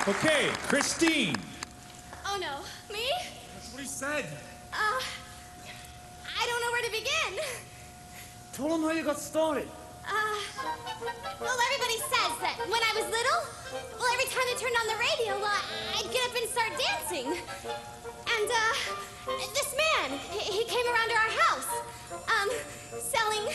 Okay, Christine. Oh no, me? That's what he said. I don't know where to begin. Tell him how you got started. Well, everybody says that when I was little, well, every time they turned on the radio, I'd get up and start dancing. And, this man, he came around to our house, selling,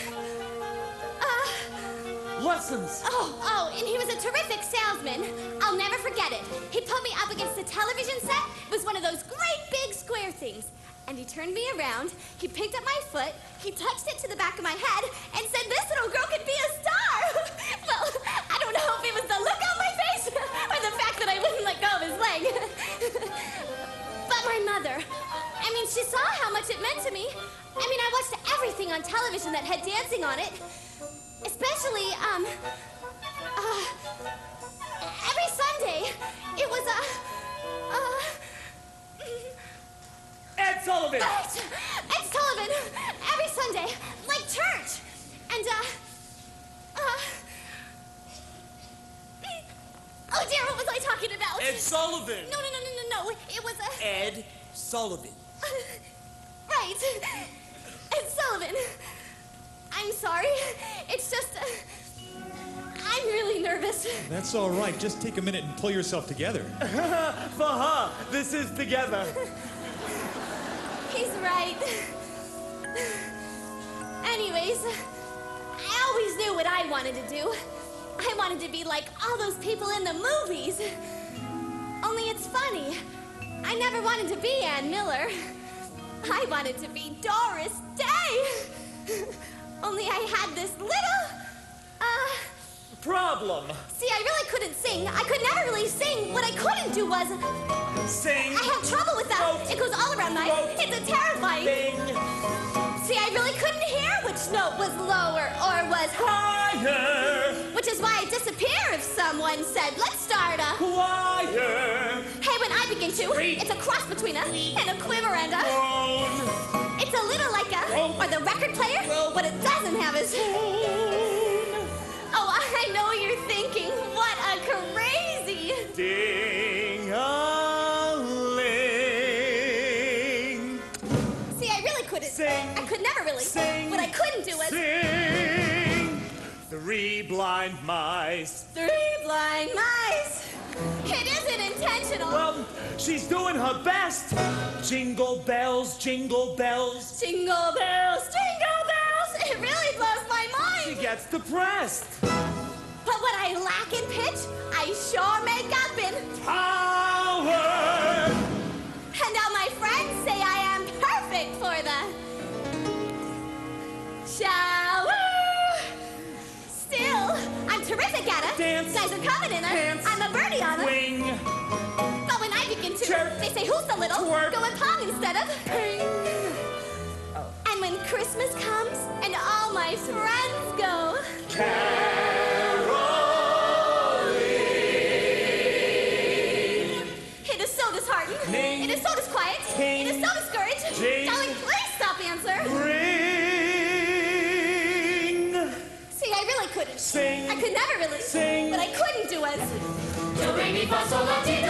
Lessons. Oh, and he was a terrific salesman. I'll never forget it. He put me up against a television set. It was one of those great big square things. And he turned me around, he picked up my foot, he touched it to the back of my head, and said this little girl could be a star. Well, I don't know if it was the look on my face or the fact that I wouldn't let go of his leg. But my mother, I mean, she saw how much it meant to me. I mean, I watched everything on television that had dancing on it. Especially, every Sunday, it was Ed Sullivan. Ed Sullivan, every Sunday, like church. And, oh dear, what was I talking about? Ed Sullivan. No, it was Ed Sullivan. Right, Ed Sullivan. I'm sorry, it's just, I'm really nervous. That's all right. Just take a minute and pull yourself together. For her, this is together. He's right. Anyways, I always knew what I wanted to do. I wanted to be like all those people in the movies. Only it's funny. I never wanted to be Ann Miller. I wanted to be Doris Day. Only I had this little, Problem. See, I really couldn't sing. I could never really sing. What I couldn't do was... Sing. I have trouble with that. Quote. It goes all around my... Quote. It's a terrifying... Sing. See, I really couldn't hear which note was lower or was Higher. Which is why I disappear if someone said, let's start a... Choir. Hey, when I begin to, Three. it's a cross between a and a quiver and a... Tone. It's a little like a... Whoa. Or the record player, Whoa. what it doesn't have is... Oh, I know you're thinking, what a crazy... Ding-a-ling. See, I really couldn't. Sing. I could never really. Sing. What I couldn't do was... Sing. Three blind mice. Three blind mice. It isn't intentional. Well, she's doing her best. Jingle bells, jingle bells. Jingle bells, jingle bells. It really blows my She mind. gets depressed. But what I lack in pitch, I sure make up in... Power. And now my friends say I am perfect for the... shower. Still, I'm terrific at it. Dance. Guys are coming in it. Dance. I'm a birdie on it. Wing. But when I begin to, Chirp. they say, who's the little? Twerk. Go and pong instead of... Ping. And when Christmas comes and all my friends go... It is so disheartened. Ning. It is so disquiet. Ting. It is so discouraged. Jing. Darling, please stop answer. Ring. See, I really couldn't. Sing. I could never really. Sing. What I couldn't do was... Do, re, mi, fa, sol, la, ti, do.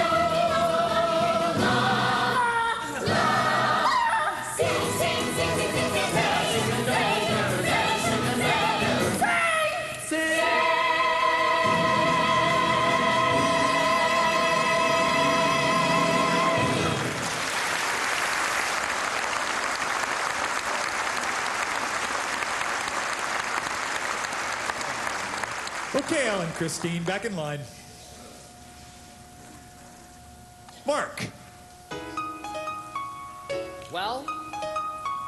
Sing, sing, sing, sing, sing, sing, sing, Sing. Okay, Alan, Christine, back in line. Mark. Well,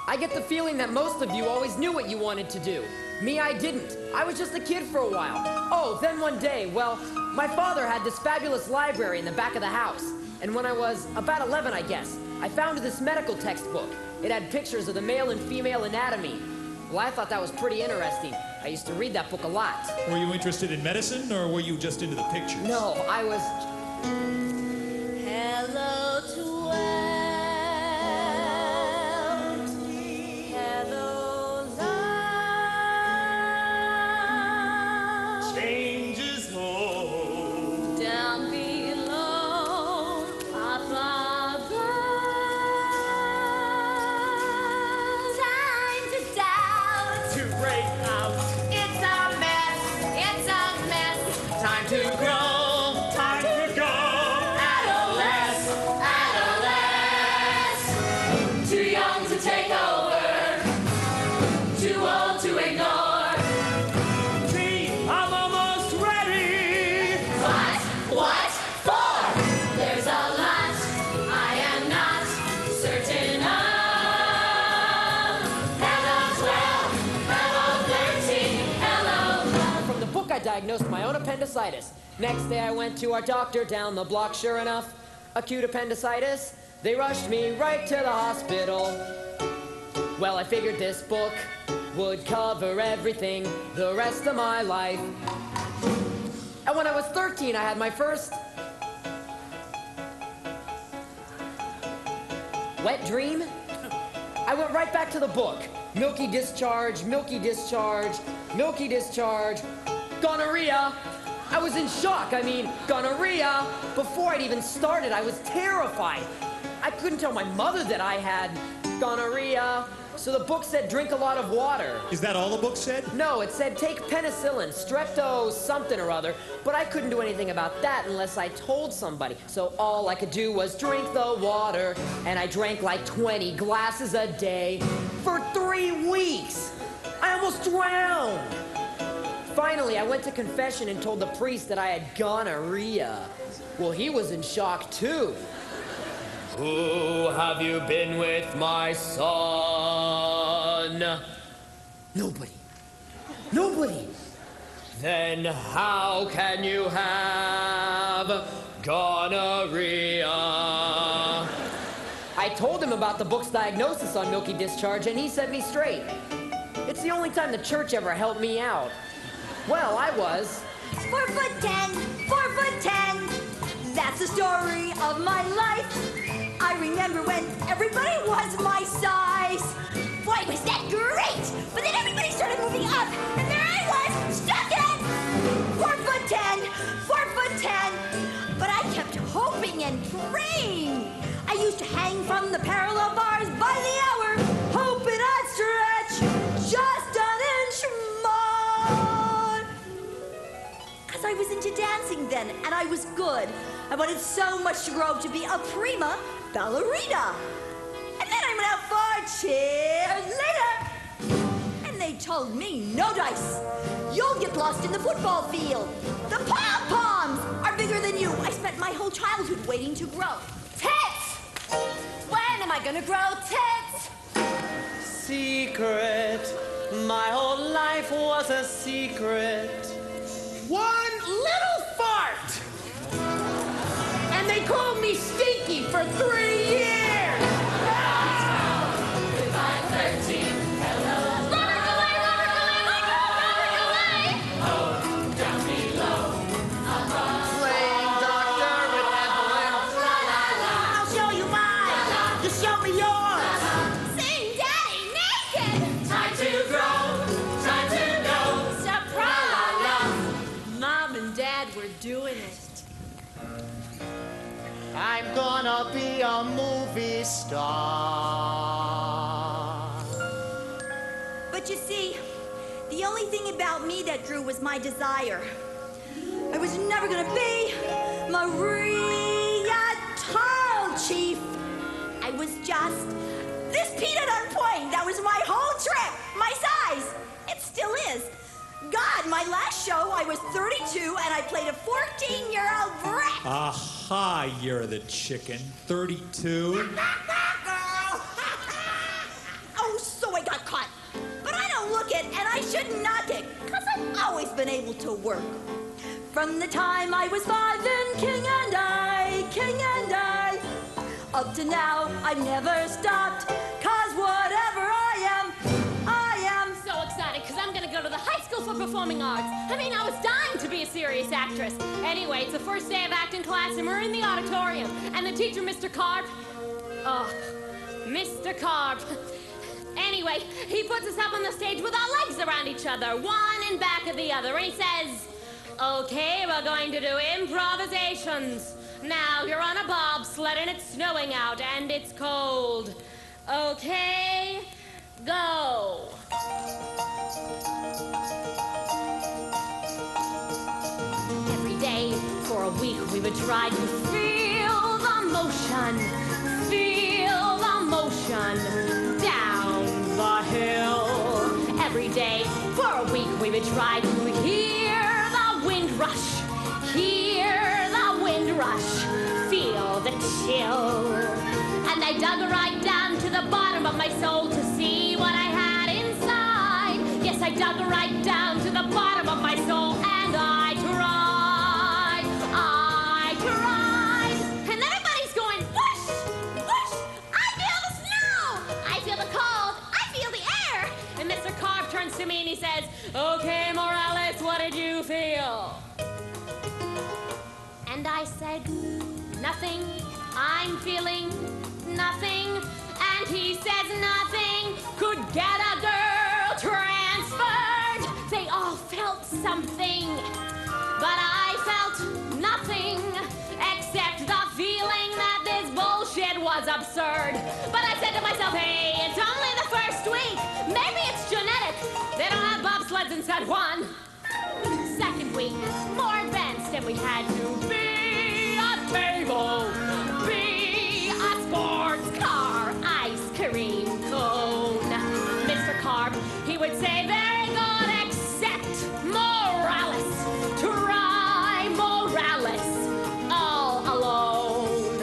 I get the feeling that most of you always knew what you wanted to do. Me, I didn't. I was just a kid for a while. Oh, then one day, well, my father had this fabulous library in the back of the house. And when I was about 11, I guess, I found this medical textbook. It had pictures of the male and female anatomy. Well, I thought that was pretty interesting. I used to read that book a lot. Were you interested in medicine, or were you just into the pictures? No, I was... Hello to world. Hello, love. Changes home. Down below. appendicitis. Next day I went to our doctor down the block, sure enough, acute appendicitis. They rushed me right to the hospital. Well, I figured this book would cover everything the rest of my life. And when I was 13, I had my first wet dream. I went right back to the book. Milky discharge, milky discharge, milky discharge, gonorrhea. I was in shock. I mean, gonorrhea. Before I'd even started, I was terrified. I couldn't tell my mother that I had gonorrhea. So the book said drink a lot of water. Is that all the book said? No, it said take penicillin, strepto something or other, but I couldn't do anything about that unless I told somebody. So all I could do was drink the water, and I drank like 20 glasses a day for 3 weeks. I almost drowned. Finally, I went to confession and told the priest that I had gonorrhea. Well, he was in shock too. Who have you been with, my son? Nobody. Nobody. Then how can you have gonorrhea? I told him about the book's diagnosis on milky discharge, and he set me straight. It's the only time the church ever helped me out. Well, I was 4'10", 4'10". That's the story of my life. I remember when everybody was my size. Boy, was that great! But then everybody started moving up, and there I was, stuck in 4'10", 4'10". But I kept hoping and praying. I used to hang from the parallel bars by the hour, hoping I'd stretch just an inch more. 'Cause I was into dancing then, and I was good. I wanted so much to grow up to be a prima ballerina. And then I went out for cheers later. And they told me, no dice. You'll get lost in the football field. The pom-poms are bigger than you. I spent my whole childhood waiting to grow. Tits! When am I gonna grow tits? Secret. My whole life was a secret. One little fart! And they called me Stinky for 3 years! Goodbye, 13. Hello. Robert Goulet, Robert Goulet, Robert Goulet! Oh, down below. Playing doctor with I'll show you mine. You show me yours. Seeing Daddy naked! Time to grow. Time to go. Surprise! Mom and Dad were doing it. I'm gonna be a movie star. But you see, the only thing about me that grew was my desire. I was never gonna be Maria Tall Chief. I was just this peanut on point. That was my whole trip. My size. It still is. God, my last show, I was 32 and I played a 14-year-old brat. Aha, you're the chicken. 32. Oh, so I got caught. But I don't look it, and I should knock it, because I've always been able to work. From the time I was 5 in King and I, up to now, I've never stopped, because whatever I am. So excited, because I'm going to go to the high school for performing arts. I mean, I was dying to be a serious actress. Anyway, it's the first day of acting class, and we're in the auditorium. And the teacher, Mr. Carp, Mr. Carp. Anyway, he puts us up on the stage with our legs around each other, one in back of the other, and he says, okay, we're going to do improvisations. Now, you're on a bobsled, and it's snowing out, and it's cold. Okay, go. Every day for a week we would try to feel the motion down the hill. Every day for a week we would try to hear the wind rush, feel the chill. And I dug right down to the bottom of my soul to see what I had inside. Yes, I dug right down to the bottom of my soul and I tried. said, nothing, I'm feeling nothing. And he says nothing could get a girl transferred. They all felt something, but I felt nothing except the feeling that this bullshit was absurd. But I said to myself, hey, it's only the first week. Maybe it's genetic. They don't have bobsleds in set 1. Second week, more advanced, and we had to be a table, be a sports car, ice cream cone. Mr. Carp, he would say, very good, except Morales. Try Morales all alone.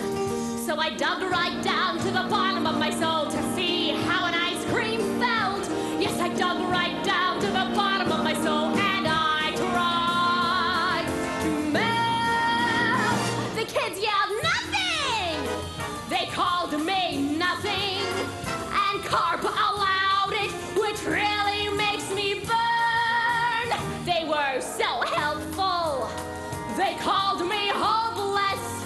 So I dug right down to the bottom of my soul to see how an ice cream felt. Yes, I dug right down to the bottom of my soul, and I tried to melt. The kids yelled, nothing! They called me nothing, and Carp allowed it, which really makes me burn. They were so helpful. They called me hopeless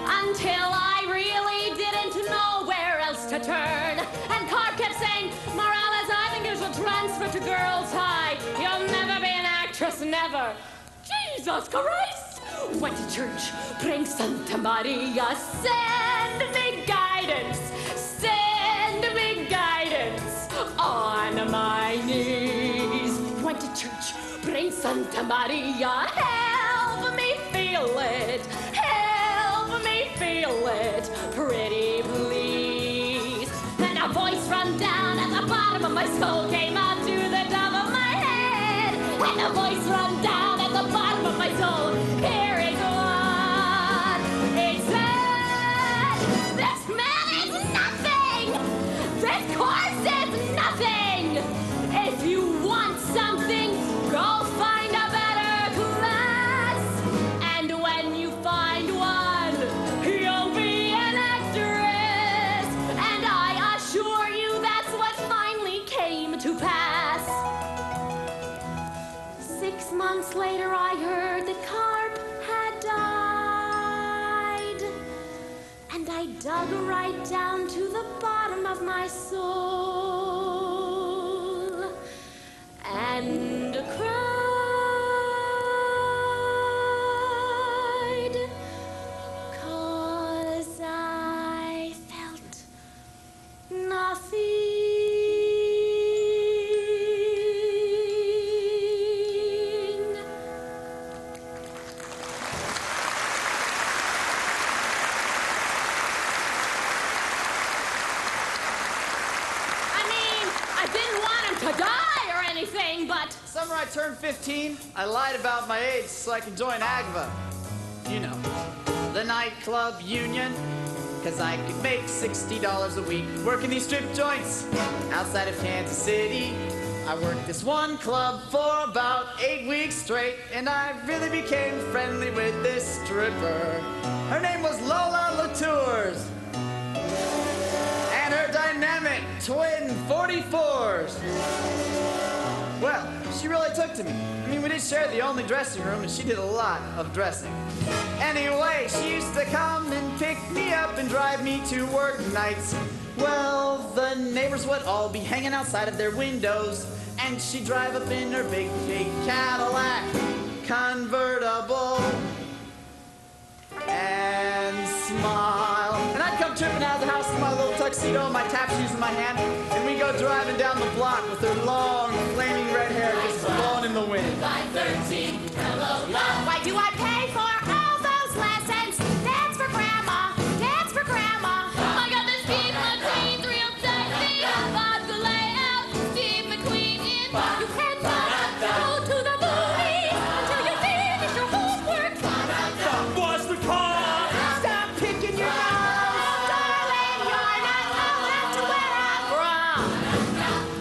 until I really didn't know where else to turn. And Carp kept saying, Morales, I think you should transfer to Girls High. You'll never be an actress, never. Jesus Christ! Went to church, praying Santa Maria, send me guidance, send me guidance on my knees. Went to church, praying Santa Maria, help me feel it, help me feel it, pretty please. And a voice from down at the bottom of my soul came up to the top of my head. And a voice from down at the bottom of my soul, here is what it said. This man is nothing! This course is nothing! If you want something, go find a better class. And when you find one, you'll be an actress. And I assure you that's what finally came to pass. 6 months later, I heard that Carp had died. And I dug right down to the bottom of my soul and cried, 'cause I felt nothing. I didn't want him to die or anything, but Summer I turned 15, I lied about my age so I could join AGVA. You know, the nightclub union. 'Cause I could make $60 a week working these strip joints outside of Kansas City. I worked this one club for about 8 weeks straight, and I really became friendly with this stripper. Her name was Lola Latours. And her dynamic twin 44s. Well, she really took to me. I mean, we did share the only dressing room, and she did a lot of dressing. Anyway, she used to come and pick me up and drive me to work nights. Well, the neighbors would all be hanging outside of their windows, and she'd drive up in her big Cadillac convertible and smile. And I'd come tripping out of the house in my little tuxedo and my tap shoes in my hand, and we'd go driving down the block with her long, flaming red hair just blowing in the wind. Line 13, hello, love. why do I pay for all those lessons? Dance for grandma, dance for grandma. I got this Steve McQueen real sexy. Vodka layout, Steve McQueen in. You cannot go to the movies until you finish your homework. Was the car? Stop picking your nose. Darling, you're not old enough to wear a bra.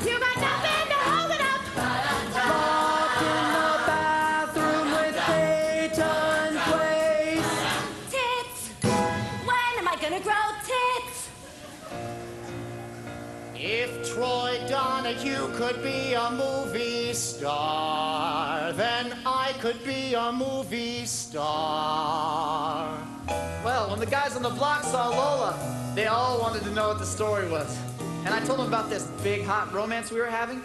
You got nothing to hold it up. Locked in the bathroom with Peyton Place. Tits. When am I gonna grow tits? If Troy Donahue could be a movie star, then I could be a movie star. when the guys on the block saw Lola, they all wanted to know what the story was. And I told them about this big, hot romance we were having,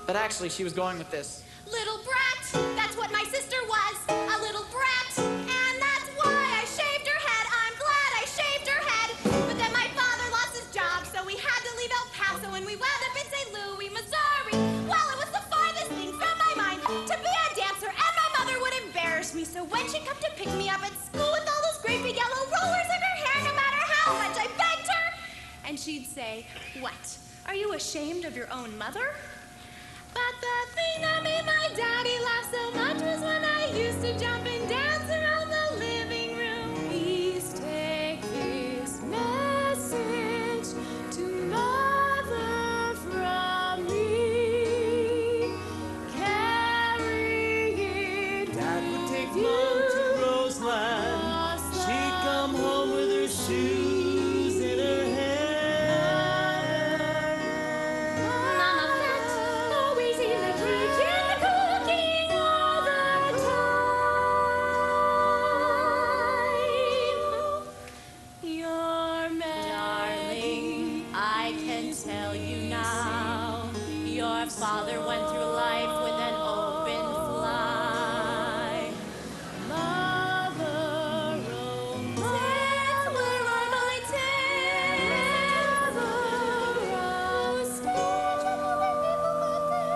but actually she was going with this. Little brat, that's what my sister was, a little brat. And that's why I shaved her head. I'm glad I shaved her head. But then my father lost his job, so we had to leave El Paso, and we wound up in St. Louis, Missouri. Well, it was the farthest thing from my mind to be a dancer, and my mother would embarrass me. So when she'd come to pick me up at school with all those great big yellow rollers in her hair, no matter how much I begged her, and she'd say, "What? Are you ashamed of your own mother?" But the thing that made my daddy laugh so much was when I used to jump and dance around the living room. Please take this message to Mother from me. Carry it. Dad would take Mom to Roseland. She'd come home with her shoes in her hand. Mama fat, always in the kitchen, cooking all the time. You're darling, I can tell you now. Your father went through life with an open fly. Mother, oh mother, where are my tents? Mother, oh, stay gentle with me, mother,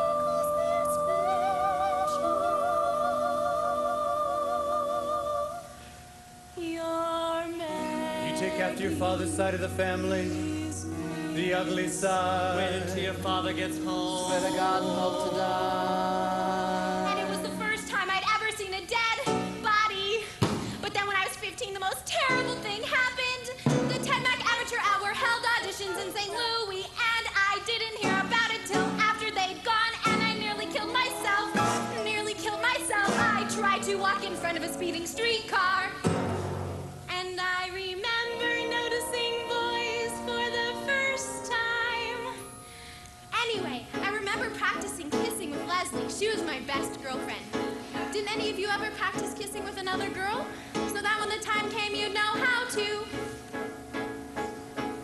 because they're special. You're mad. You take after your father's side of the family, the ugly side. Wait until your father gets home. Swear to God and hope to die. And it was the first time I'd ever seen a dead body. But then when I was 15, the most terrible thing happened. The 10 Mac Amateur Hour held auditions in St. Louis, and I didn't hear about it till after they'd gone, and I nearly killed myself. Nearly killed myself. I tried to walk in front of a speeding streetcar. And I remember noticing boys for the first time. Anyway, I remember practicing kissing with Leslie. She was my best girlfriend. Didn't any of you ever practice kissing with another girl? So that when the time came, you'd know how to.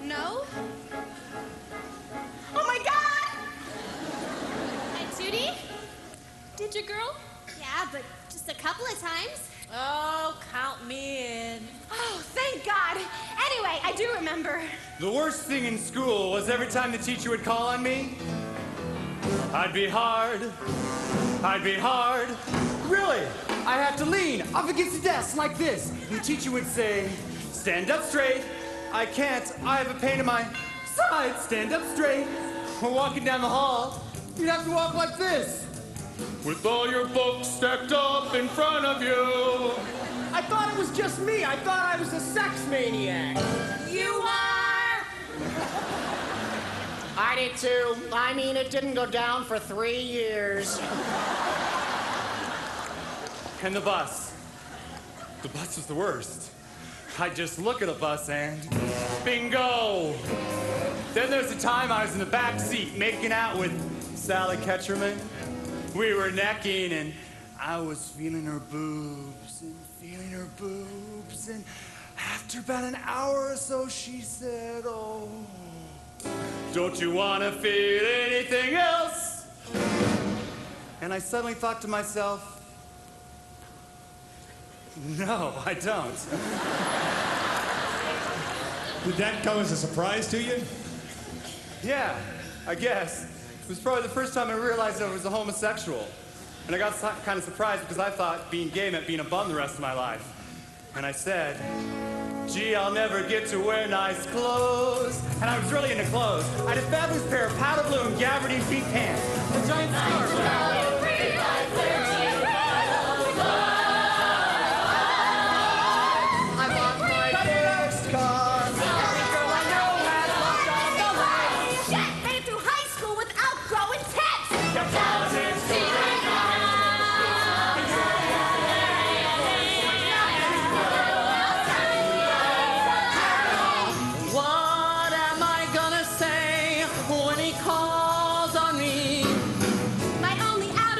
No? Oh my God! And Judy? Did your girl? Yeah, but just a couple of times. Oh, count me in. Oh, thank God. Anyway, I do remember. The worst thing in school was every time the teacher would call on me, I'd be hard. Really? I have to lean up against the desk like this. And the teacher would say, "Stand up straight." I can't. I have a pain in my side. Stand up straight. We're walking down the hall. You'd have to walk like this, with all your books stacked up in front of you. I thought it was just me. I thought I was a sex maniac. You are. I did too. I mean, it didn't go down for 3 years. And the bus. The bus was the worst. I'd just look at a bus and bingo. Then there's the time I was in the back seat making out with Sally Ketcherman. We were necking and I was feeling her boobs and feeling her boobs. And after about an hour or so, she said, "Oh, don't you want to feel anything else?" And I suddenly thought to myself, no, I don't. Did that come as a surprise to you? Yeah, I guess. It was probably the first time I realized I was a homosexual. And I got kind of surprised because I thought being gay meant being a bum the rest of my life. And I said, "Gee, I'll never get to wear nice clothes." And I was really into clothes. I had a fabulous pair of powder blue and gabardine feet pants, a giant scarf. I bought my first car. Every girl I know has lots of the lights. Shit, made it through high school without growing tits. Your politics What am I gonna say when he calls on me? My only out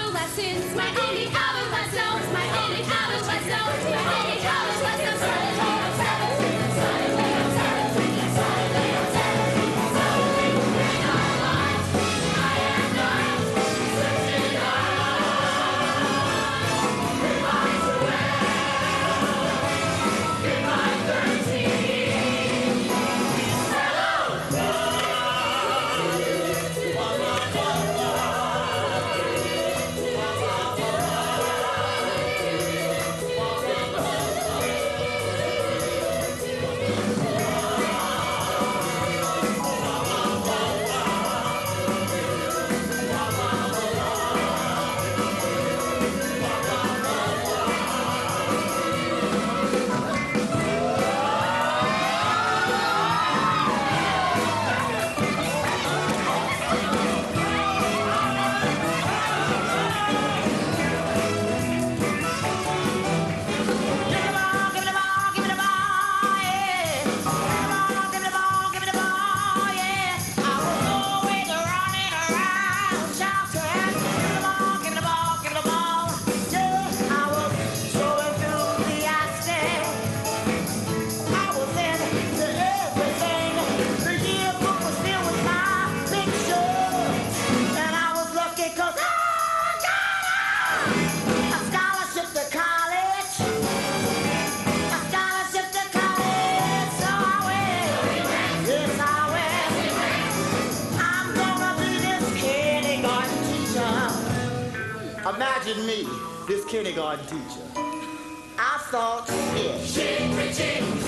Imagine me, this kindergarten teacher. I thought, yeah. Ching, ching,